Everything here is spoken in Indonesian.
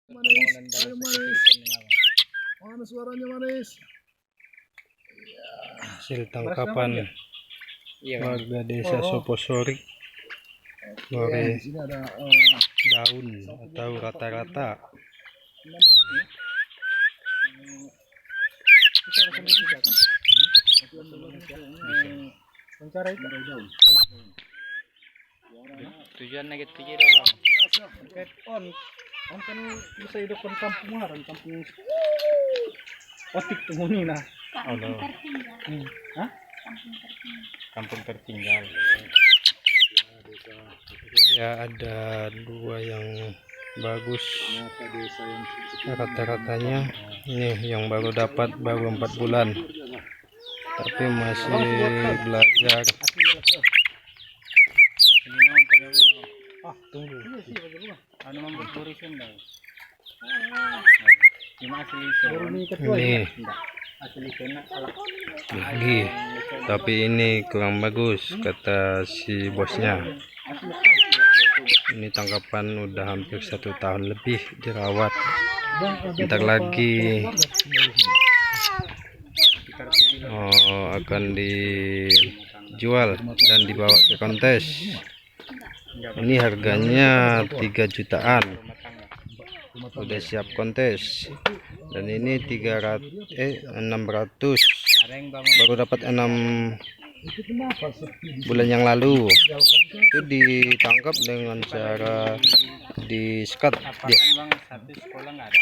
Manis, ayo manis. Mana suaranya manis? Hasil tangkapan warga desa Soposori dari Di sini ada daun atau rata-rata. Tujuannya gitu aja dong. on kan bisa hidupkan kampung haran kampung otik temuni nah. Kampung Hah? Kampung tertinggal. Ya, ada dua yang bagus. Rata-ratanya ini yang baru dapat baru 4 bulan, tapi masih belajar. Tunggu. Ano membuat burisan daw? Cuma asli Ini asli kena lagi, tapi ini kurang bagus kata si bosnya. Ini tangkapan udah hampir 1 tahun lebih dirawat. Bentar lagi akan dijual dan dibawa ke kontes. Ini harganya 3 jutaan, udah siap kontes. Dan ini 600, baru dapat 6 bulan yang lalu. Itu ditangkap dengan cara di-scut dia. bang satu sekolah nggak ada.